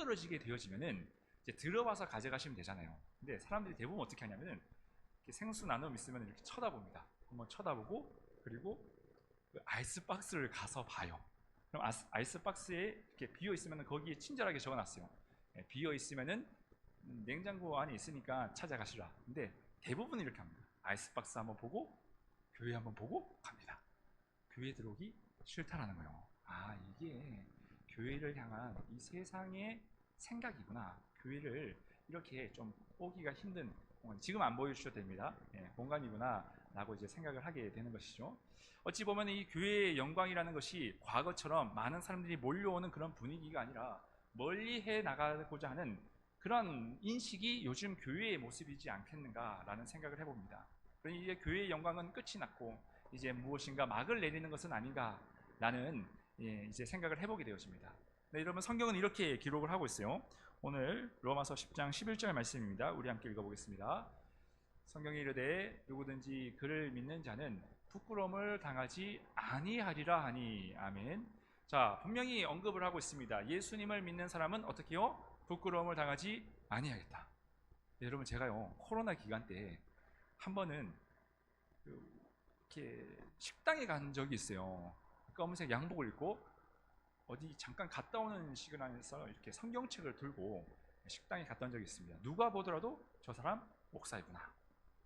떨어지게 되어지면은 이제 들어와서 가져가시면 되잖아요. 근데 사람들이 대부분 어떻게 하냐면은 이렇게 생수 나눔 있으면 이렇게 쳐다봅니다. 한번 쳐다보고 그리고 그 아이스박스를 가서 봐요. 그럼 아이스박스에 이렇게 비어 있으면은 거기에 친절하게 적어놨어요. 비어 있으면은 냉장고 안에 있으니까 찾아가시라. 근데 대부분 이렇게 합니다. 아이스박스 한번 보고 교회 한번 보고 갑니다. 교회 들어오기 싫다라는 거예요. 아, 이게 교회를 향한 이 세상의 생각이구나. 교회를 이렇게 좀 오기가 힘든 지금 안 보여주셔도 됩니다. 공간이구나 라고 이제 생각을 하게 되는 것이죠. 어찌 보면 이 교회의 영광이라는 것이 과거처럼 많은 사람들이 몰려오는 그런 분위기가 아니라 멀리 해 나가고자 하는 그런 인식이 요즘 교회의 모습이지 않겠는가라는 생각을 해봅니다. 그러니 이제 교회의 영광은 끝이 났고 이제 무엇인가 막을 내리는 것은 아닌가라는 이제 생각을 해보게 되어집니다. 네, 여러분 성경은 이렇게 기록을 하고 있어요. 오늘 로마서 10장 11절 말씀입니다. 우리 함께 읽어보겠습니다. 성경이 이르되 누구든지 그를 믿는 자는 부끄러움을 당하지 아니하리라 하니. 아멘. 자, 분명히 언급을 하고 있습니다. 예수님을 믿는 사람은 어떻게 해요? 부끄러움을 당하지 아니하겠다. 네, 여러분 제가요 코로나 기간 때 한 번은 이렇게 식당에 간 적이 있어요. 검은색 양복을 입고 어디 잠깐 갔다 오는 시간에서 이렇게 성경책을 들고 식당에 갔다 온 적이 있습니다. 누가 보더라도 저 사람 목사이구나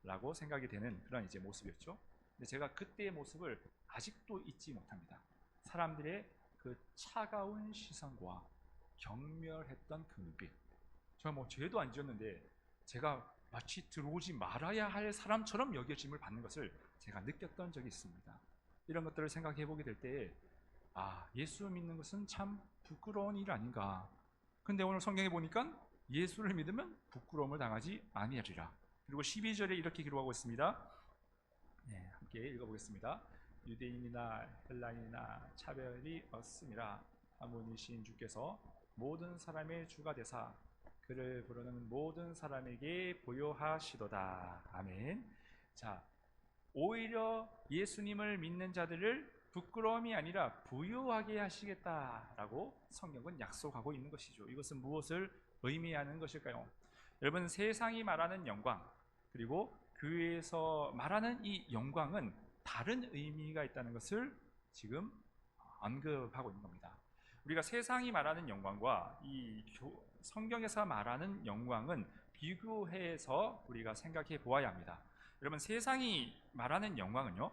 라고 생각이 되는 그런 이제 모습이었죠. 근데 제가 그때의 모습을 아직도 잊지 못합니다. 사람들의 그 차가운 시선과 경멸했던 그 눈빛. 제가 뭐 죄도 안 지었는데 제가 마치 들어오지 말아야 할 사람처럼 여겨짐을 받는 것을 제가 느꼈던 적이 있습니다. 이런 것들을 생각해 보게 될 때 예수 믿는 것은 참 부끄러운 일 아닌가. 근데 오늘 성경에 보니까 예수를 믿으면 부끄러움을 당하지 아니하리라. 그리고 12절에 이렇게 기록하고 있습니다. 네, 함께 읽어보겠습니다. 유대인이나 헬라인이나 차별이 없음이라 하물이신 주께서 모든 사람의 주가 되사 그를 부르는 모든 사람에게 보여하시도다. 아멘. 자, 오히려 예수님을 믿는 자들을 부끄러움이 아니라 부유하게 하시겠다라고 성경은 약속하고 있는 것이죠. 이것은 무엇을 의미하는 것일까요? 여러분, 세상이 말하는 영광 그리고 교회에서 말하는 이 영광은 다른 의미가 있다는 것을 지금 언급하고 있는 겁니다. 우리가 세상이 말하는 영광과 이 성경에서 말하는 영광은 비교해서 우리가 생각해 보아야 합니다. 여러분, 세상이 말하는 영광은요,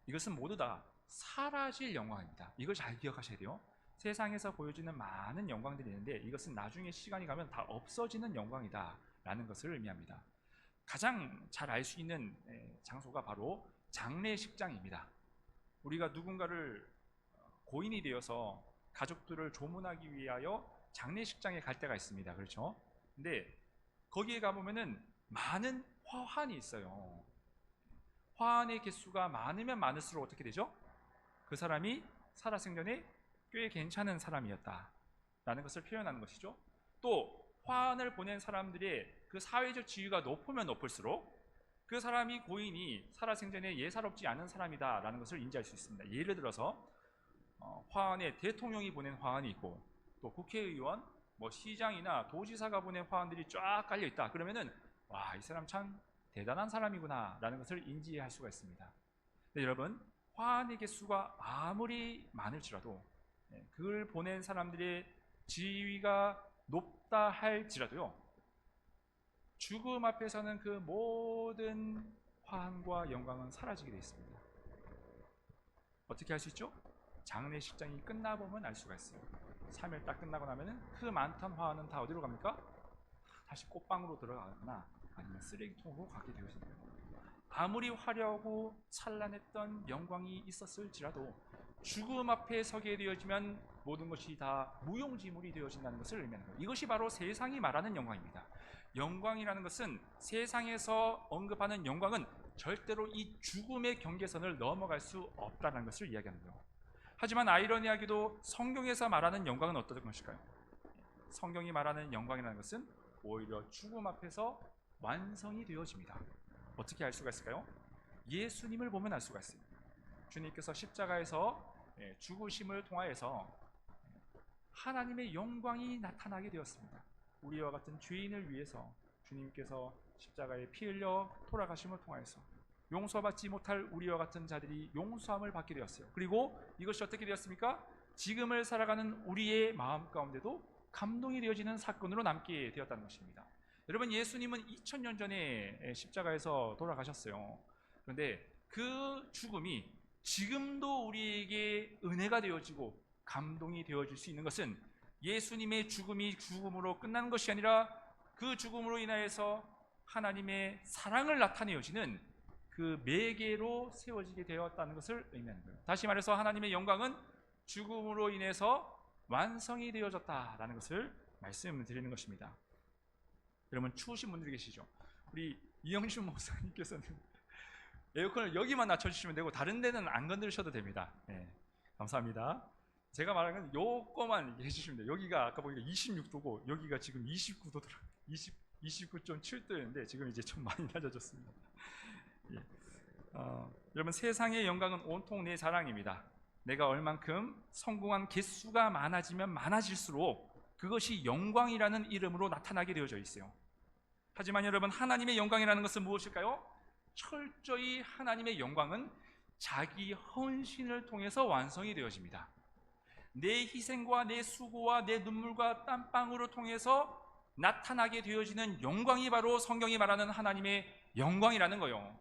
이것은 모두 다 사라질 영광입니다. 이걸 잘 기억하셔야 돼요. 세상에서 보여지는 많은 영광들이 있는데 이것은 나중에 시간이 가면 다 없어지는 영광이다 라는 것을 의미합니다. 가장 잘 알 수 있는 장소가 바로 장례식장입니다. 우리가 누군가를 고인이 되어서 가족들을 조문하기 위하여 장례식장에 갈 때가 있습니다. 그렇죠? 근데 거기에 가보면은 많은 화환이 있어요. 화환의 개수가 많으면 많을수록 어떻게 되죠? 그 사람이 살아생전에 꽤 괜찮은 사람이었다 라는 것을 표현하는 것이죠. 또 화환을 보낸 사람들의 그 사회적 지위가 높으면 높을수록 그 사람이 고인이 살아생전에 예사롭지 않은 사람이다 라는 것을 인지할 수 있습니다. 예를 들어서 화환에 대통령이 보낸 화환이 있고 또 국회의원, 시장이나 도지사가 보낸 화환들이 쫙 깔려 있다. 그러면은 와, 이 사람 참 대단한 사람이구나 라는 것을 인지할 수가 있습니다. 네, 여러분, 화환의 개수가 아무리 많을지라도 그걸 보낸 사람들의 지위가 높다 할지라도요, 죽음 앞에서는 그 모든 화환과 영광은 사라지게 되어 있습니다. 어떻게 할 수 있죠? 장례식장이 끝나보면 알 수가 있어요. 3일 딱 끝나고 나면은 그 많던 화환은 다 어디로 갑니까? 다시 꽃방으로 들어가거나 아니면 쓰레기통으로 가게 되어집니다. 아무리 화려하고 찬란했던 영광이 있었을지라도 죽음 앞에 서게 되어지면 모든 것이 다 무용지물이 되어진다는 것을 의미하는 거예요. 이것이 바로 세상이 말하는 영광입니다. 영광이라는 것은, 세상에서 언급하는 영광은 절대로 이 죽음의 경계선을 넘어갈 수 없다는 것을 이야기하는 거예요. 하지만 아이러니하게도 성경에서 말하는 영광은 어떤 것일까요? 성경이 말하는 영광이라는 것은 오히려 죽음 앞에서 완성이 되어집니다. 어떻게 알 수가 있을까요? 예수님을 보면 알 수가 있습니다. 주님께서 십자가에서 죽으심을 통하여서 하나님의 영광이 나타나게 되었습니다. 우리와 같은 죄인을 위해서 주님께서 십자가에 피 흘려 돌아가심을 통하여서 용서받지 못할 우리와 같은 자들이 용서함을 받게 되었어요. 그리고 이것이 어떻게 되었습니까? 지금을 살아가는 우리의 마음 가운데도 감동이 되어지는 사건으로 남게 되었다는 것입니다. 여러분, 예수님은 2000년 전에 십자가에서 돌아가셨어요. 그런데 그 죽음이 지금도 우리에게 은혜가 되어지고 감동이 되어질 수 있는 것은 예수님의 죽음이 죽음으로 끝나는 것이 아니라 그 죽음으로 인하여서 하나님의 사랑을 나타내어지는 그 매개로 세워지게 되었다는 것을 의미하는 거예요. 다시 말해서 하나님의 영광은 죽음으로 인해서 완성이 되어졌다라는 것을 말씀드리는 것입니다. 여러분, 추우신 분들이 계시죠? 우리 이영준 목사님께서는 에어컨을 여기만 낮춰주시면 되고 다른 데는 안 건드리셔도 됩니다. 네, 감사합니다. 제가 말하는 건 요거만 해주시면 돼요. 여기가 아까 보니까 26도고 여기가 지금 29도더라. 29.7도였는데 지금 이제 좀 많이 낮아졌습니다. 예. 여러분, 세상의 영광은 온통 내 자랑입니다. 내가 얼만큼 성공한 개수가 많아지면 많아질수록 그것이 영광이라는 이름으로 나타나게 되어져 있어요. 하지만 여러분, 하나님의 영광이라는 것은 무엇일까요? 철저히 하나님의 영광은 자기 헌신을 통해서 완성이 되어집니다. 내 희생과 내 수고와 내 눈물과 땀방울을 통해서 나타나게 되어지는 영광이 바로 성경이 말하는 하나님의 영광이라는 거예요.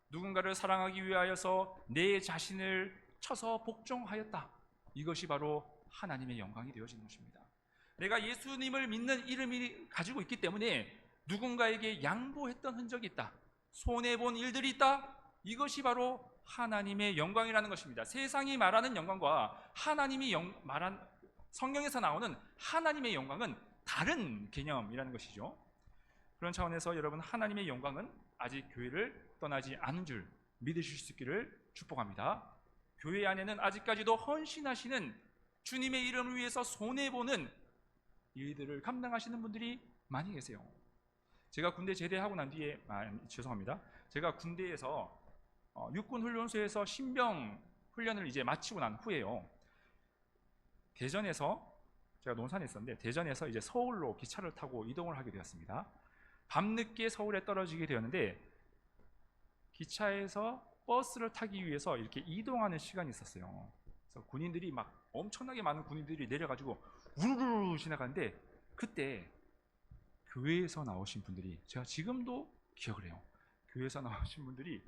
누군가를 사랑하기 위하여서 내 자신을 쳐서 복종하였다. 이것이 바로 하나님의 영광이 되어지는 것입니다. 내가 예수님을 믿는 이름이 가지고 있기 때문에 누군가에게 양보했던 흔적이 있다. 손해본 일들이 있다. 이것이 바로 하나님의 영광이라는 것입니다. 세상이 말하는 영광과 하나님이 말한 성경에서 나오는 하나님의 영광은 다른 개념이라는 것이죠. 그런 차원에서 여러분, 하나님의 영광은 아직 교회를 떠나지 않은 줄 믿으실 수 있기를 축복합니다. 교회 안에는 아직까지도 헌신하시는, 주님의 이름을 위해서 손해보는 일들을 감당하시는 분들이 많이 계세요. 제가 군대 제대하고 난 뒤에 죄송합니다. 제가 군대에서 육군 훈련소에서 신병 훈련을 이제 마치고 난 후에요. 대전에서, 제가 논산에 있었는데 대전에서 이제 서울로 기차를 타고 이동을 하게 되었습니다. 밤늦게 서울에 떨어지게 되었는데 기차에서 버스를 타기 위해서 이렇게 이동하는 시간이 있었어요. 그래서 군인들이 막 엄청나게 많은 군인들이 내려가지고 우르르 지나가는데 그때 교회에서 나오신 분들이, 제가 지금도 기억을 해요. 교회에서 나오신 분들이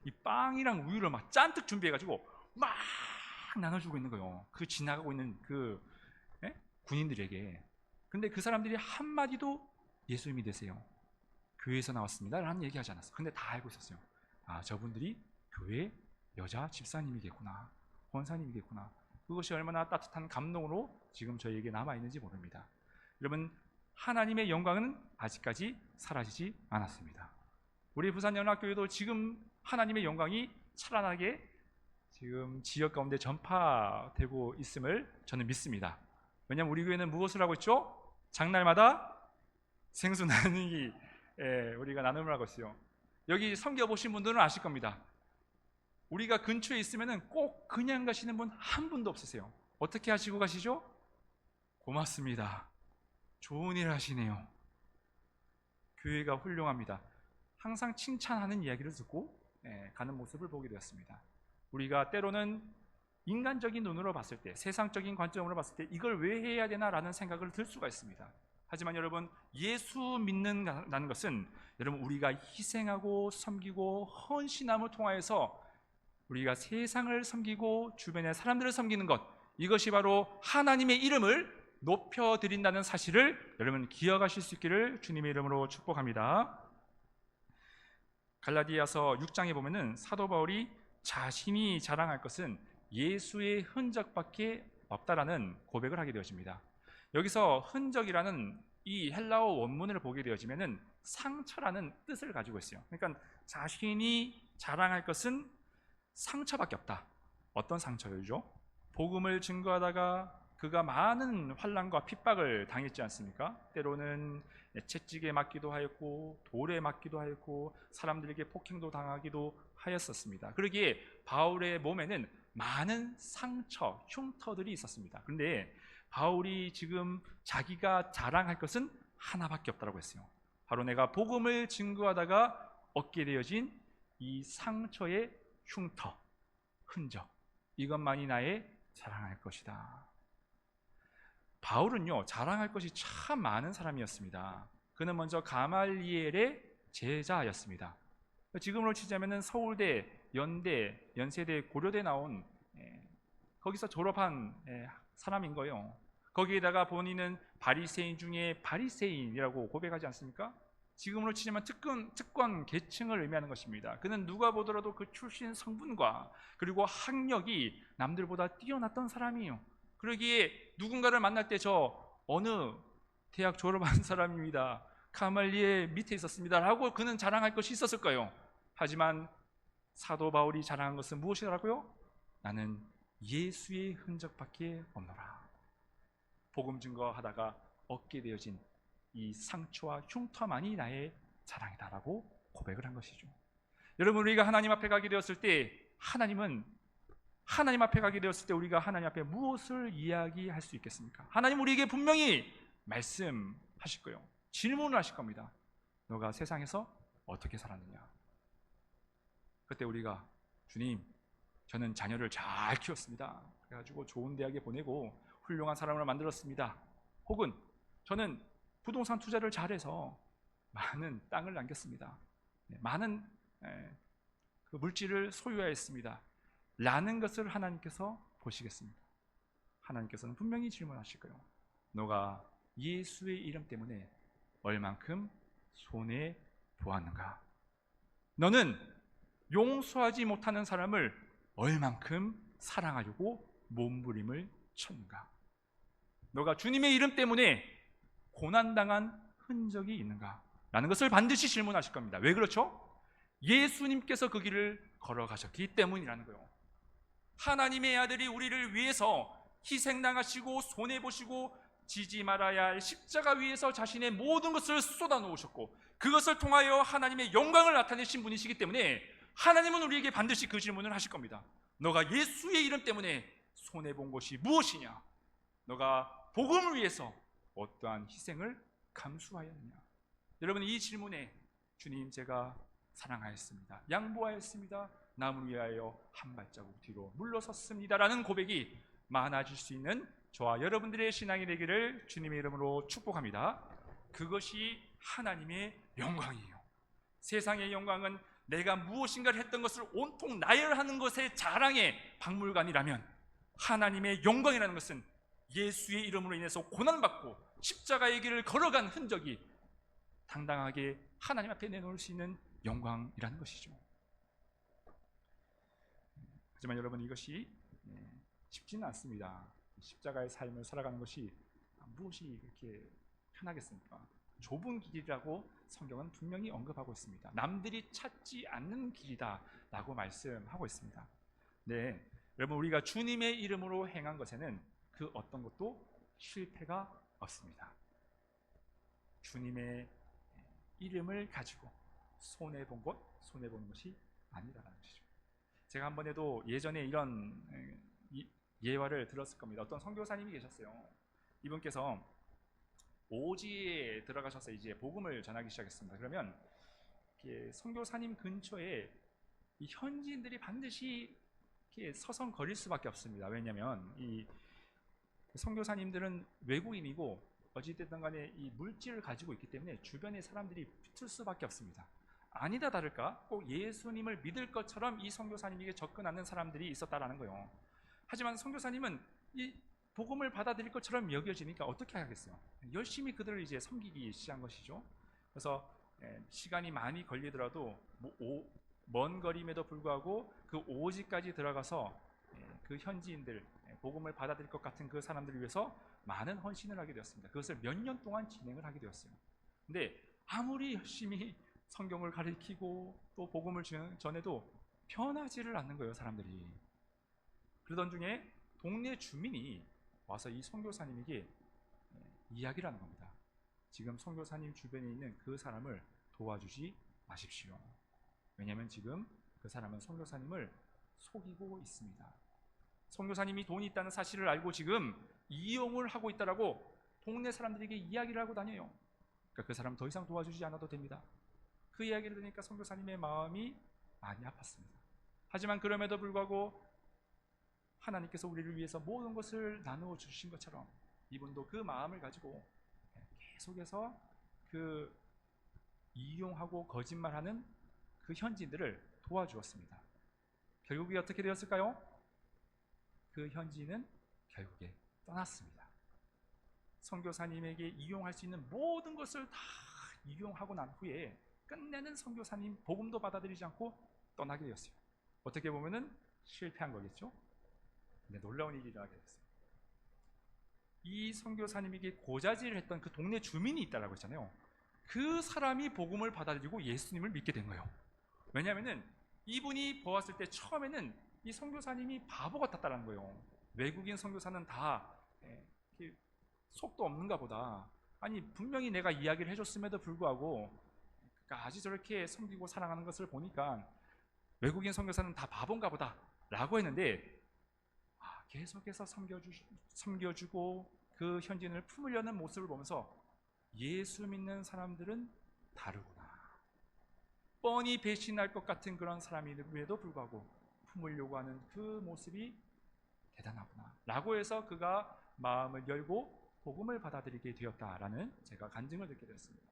이 빵이랑 우유를 막 잔뜩 준비해가지고 막 나눠주고 있는 거예요. 그 지나가고 있는 그 군인들에게. 근데 그 사람들이 한마디도 예수 믿으세요, 교회에서 나왔습니다 라는 얘기하지 않았어요. 근데 다 알고 있었어요. 아, 저분들이 교회 여자 집사님이겠구나, 권사님이겠구나. 그것이 얼마나 따뜻한 감동으로 지금 저희에게 남아있는지 모릅니다. 여러분, 하나님의 영광은 아직까지 사라지지 않았습니다. 우리 부산연합교회도 지금 하나님의 영광이 찬란하게 지금 지역 가운데 전파되고 있음을 저는 믿습니다. 왜냐하면 우리 교회는 무엇을 하고 있죠? 장날마다 생수 나누기, 우리가 나눔을 하고 있어요. 여기 섬겨보신 분들은 아실 겁니다. 우리가 근처에 있으면 꼭 그냥 가시는 분 한 분도 없으세요. 어떻게 하시고 가시죠? 고맙습니다, 좋은 일 하시네요, 교회가 훌륭합니다, 항상 칭찬하는 이야기를 듣고 가는 모습을 보게 되었습니다. 우리가 때로는 인간적인 눈으로 봤을 때, 세상적인 관점으로 봤을 때 이걸 왜 해야 되나 라는 생각을 들 수가 있습니다. 하지만 여러분, 예수 믿는다는 것은 여러분, 우리가 희생하고 섬기고 헌신함을 통하여서 우리가 세상을 섬기고 주변의 사람들을 섬기는 것, 이것이 바로 하나님의 이름을 높여드린다는 사실을 여러분 기억하실 수 있기를 주님의 이름으로 축복합니다. 갈라디아서 6장에 보면은 사도 바울이 자신이 자랑할 것은 예수의 흔적밖에 없다라는 고백을 하게 되어집니다. 여기서 흔적이라는 이 헬라어 원문을 보게 되어지면은 상처라는 뜻을 가지고 있어요. 그러니까 자신이 자랑할 것은 상처밖에 없다. 어떤 상처죠? 복음을 증거하다가 그가 많은 환난과 핍박을 당했지 않습니까? 때로는 채찍에 맞기도 하였고 돌에 맞기도 하였고 사람들에게 폭행도 당하기도 하였었습니다. 그러기에 바울의 몸에는 많은 상처, 흉터들이 있었습니다. 그런데 바울이 지금 자기가 자랑할 것은 하나밖에 없다고 했어요. 바로 내가 복음을 증거하다가 얻게 되어진 이 상처의 흉터, 흔적, 이것만이 나의 자랑할 것이다. 바울은요, 자랑할 것이 참 많은 사람이었습니다. 그는 먼저 가말리엘의 제자였습니다. 지금으로 치자면 서울대, 연대, 연세대, 고려대 나온 거기서 졸업한 사람인 거예요. 거기에다가 본인은 바리새인 중에 바리새인이라고 고백하지 않습니까? 지금으로 치자면 특권 계층을 의미하는 것입니다. 그는 누가 보더라도 그 출신 성분과 그리고 학력이 남들보다 뛰어났던 사람이에요. 그러기에 누군가를 만날 때 저 어느 대학 졸업한 사람입니다, 가말리엘 밑에 있었습니다 라고 그는 자랑할 것이 있었을 거예요. 하지만 사도 바울이 자랑한 것은 무엇이라고요? 나는 예수의 흔적밖에 없노라. 복음 증거하다가 얻게 되어진 이 상처와 흉터만이 나의 자랑이다라고 고백을 한 것이죠. 여러분, 우리가 하나님 앞에 가게 되었을 때 하나님 앞에 가게 되었을 때 우리가 하나님 앞에 무엇을 이야기할 수 있겠습니까? 하나님 우리에게 분명히 말씀하실 거예요. 질문을 하실 겁니다. 너가 세상에서 어떻게 살았느냐? 그때 우리가 주님, 저는 자녀를 잘 키웠습니다. 그래가지고 좋은 대학에 보내고 훌륭한 사람을 만들었습니다. 혹은 저는 부동산 투자를 잘해서 많은 땅을 남겼습니다. 많은 그 물질을 소유하였습니다 라는 것을 하나님께서 보시겠습니다. 하나님께서는 분명히 질문하실 거예요. 너가 예수의 이름 때문에 얼만큼 손해 보았는가? 너는 용서하지 못하는 사람을 얼만큼 사랑하려고 몸부림을 쳤는가? 너가 주님의 이름 때문에 고난당한 흔적이 있는가? 라는 것을 반드시 질문하실 겁니다. 왜 그렇죠? 예수님께서 그 길을 걸어가셨기 때문이라는 거예요. 하나님의 아들이 우리를 위해서 희생당하시고 손해보시고 지지 말아야 할 십자가 위에서 자신의 모든 것을 쏟아놓으셨고 그것을 통하여 하나님의 영광을 나타내신 분이시기 때문에 하나님은 우리에게 반드시 그 질문을 하실 겁니다. 너가 예수의 이름 때문에 손해본 것이 무엇이냐? 너가 복음을 위해서 어떠한 희생을 감수하였느냐? 여러분, 이 질문에 주님, 제가 사랑하였습니다, 양보하였습니다, 남을 위하여 한 발자국 뒤로 물러섰습니다 라는 고백이 많아질 수 있는 저와 여러분들의 신앙이 되기를 주님의 이름으로 축복합니다. 그것이 하나님의 영광이에요. 세상의 영광은 내가 무엇인가를 했던 것을 온통 나열하는 것의 자랑의 박물관이라면, 하나님의 영광이라는 것은 예수의 이름으로 인해서 고난받고 십자가의 길을 걸어간 흔적이 당당하게 하나님 앞에 내놓을 수 있는 영광이라는 것이죠. 하지만 여러분, 이것이 쉽지는 않습니다. 십자가의 삶을 살아가는 것이 무엇이 그렇게 편하겠습니까? 좁은 길이라고 성경은 분명히 언급하고 있습니다. 남들이 찾지 않는 길이다 라고 말씀하고 있습니다. 네, 여러분, 우리가 주님의 이름으로 행한 것에는 그 어떤 것도 실패가 없습니다. 주님의 이름을 가지고 손해본 것이 아니라는 것이죠. 제가 한 번에도 예전에 이런 예화를 들었을 겁니다. 어떤 선교사님이 계셨어요. 이분께서 오지에 들어가셔서 이제 복음을 전하기 시작했습니다. 그러면 선교사님 근처에 이 현지인들이 반드시 이렇게 서성거릴 수밖에 없습니다. 왜냐하면 이 선교사님들은 외국인이고 어찌됐든 간에 이 물질을 가지고 있기 때문에 주변의 사람들이 붙을 수밖에 없습니다. 아니다 다를까 꼭 예수님을 믿을 것처럼 이 선교사님에게 접근하는 사람들이 있었다라는 거예요. 하지만 선교사님은 이 복음을 받아들일 것처럼 여겨지니까 어떻게 하겠어요? 열심히 그들을 이제 섬기기 시작한 것이죠. 그래서 시간이 많이 걸리더라도 먼 거리임에도 불구하고 그 오지까지 들어가서 그 현지인들, 복음을 받아들일 것 같은 그 사람들을 위해서 많은 헌신을 하게 되었습니다. 그것을 몇 년 동안 진행을 하게 되었어요. 근데 아무리 열심히 성경을 가르치고 또 복음을 전해도 변하지를 않는 거예요, 사람들이. 그러던 중에 동네 주민이 와서 이 선교사님에게 이야기를 하는 겁니다. 지금 선교사님 주변에 있는 그 사람을 도와주지 마십시오. 왜냐하면 지금 그 사람은 선교사님을 속이고 있습니다. 선교사님이 돈이 있다는 사실을 알고 지금 이용을 하고 있다라고 동네 사람들에게 이야기를 하고 다녀요. 그러니까 그 사람 더 이상 도와주지 않아도 됩니다. 그 이야기를 들으니까 선교사님의 마음이 많이 아팠습니다. 하지만 그럼에도 불구하고 하나님께서 우리를 위해서 모든 것을 나누어 주신 것처럼 이분도 그 마음을 가지고 계속해서 그 이용하고 거짓말하는 그 현지인들을 도와주었습니다. 결국에 어떻게 되었을까요? 그 현지인은 결국에 떠났습니다. 선교사님에게 이용할 수 있는 모든 것을 다 이용하고 난 후에 끝내는 선교사님 복음도 받아들이지 않고 떠나게 되었어요. 어떻게 보면은 실패한 거겠죠? 근데 놀라운 일이 일어나게 됐어요. 이 선교사님에게 고자질을 했던 그 동네 주민이 있다라고 했잖아요. 그 사람이 복음을 받아들이고 예수님을 믿게 된 거예요. 왜냐하면은 이분이 보았을 때 처음에는 이 선교사님이 바보 같았다는 거예요. 외국인 선교사는 다 속도 없는가 보다. 아니 분명히 내가 이야기를 해줬음에도 불구하고 아주 저렇게 섬기고 사랑하는 것을 보니까 외국인 선교사는 다 바본가 보다 라고 했는데 계속해서 섬겨주고 그 현지인을 품으려는 모습을 보면서 예수 믿는 사람들은 다르구나. 뻔히 배신할 것 같은 그런 사람임에도 불구하고 품으려고 하는 그 모습이 대단하구나 라고 해서 그가 마음을 열고 복음을 받아들이게 되었다라는 제가 간증을 듣게 되었습니다.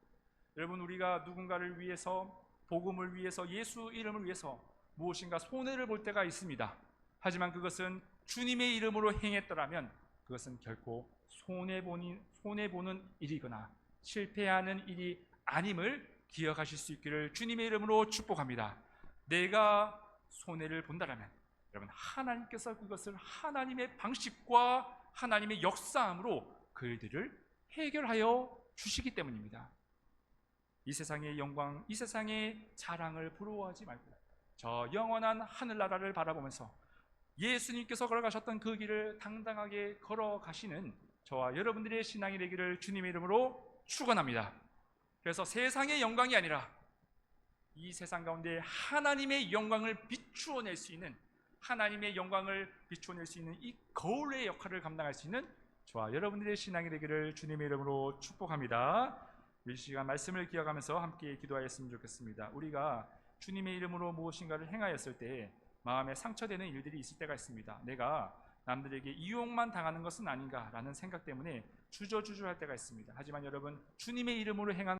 여러분, 우리가 누군가를 위해서, 복음을 위해서, 예수 이름을 위해서 무엇인가 손해를 볼 때가 있습니다. 하지만 그것은 주님의 이름으로 행했더라면 그것은 결코 손해보는 일이거나 실패하는 일이 아님을 기억하실 수 있기를 주님의 이름으로 축복합니다. 내가 손해를 본다라면 여러분, 하나님께서 그것을 하나님의 방식과 하나님의 역사함으로 그들을 해결하여 주시기 때문입니다. 이 세상의 영광, 이 세상의 자랑을 부러워하지 말고 저 영원한 하늘나라를 바라보면서 예수님께서 걸어가셨던 그 길을 당당하게 걸어가시는 저와 여러분들의 신앙이 되기를 주님의 이름으로 축원합니다. 그래서 세상의 영광이 아니라 이 세상 가운데 하나님의 영광을 비추어낼 수 있는, 하나님의 영광을 비추어낼 수 있는 이 거울의 역할을 감당할 수 있는 저와 여러분들의 신앙이 되기를 주님의 이름으로 축복합니다. 이 시간 말씀을 기억하면서 함께 기도하였으면 좋겠습니다. 우리가 주님의 이름으로 무엇인가를 행하였을 때 마음에 상처되는 일들이 있을 때가 있습니다. 내가 남들에게 이용만 당하는 것은 아닌가라는 생각 때문에 주저주저할 때가 있습니다. 하지만 여러분, 주님의 이름으로 행한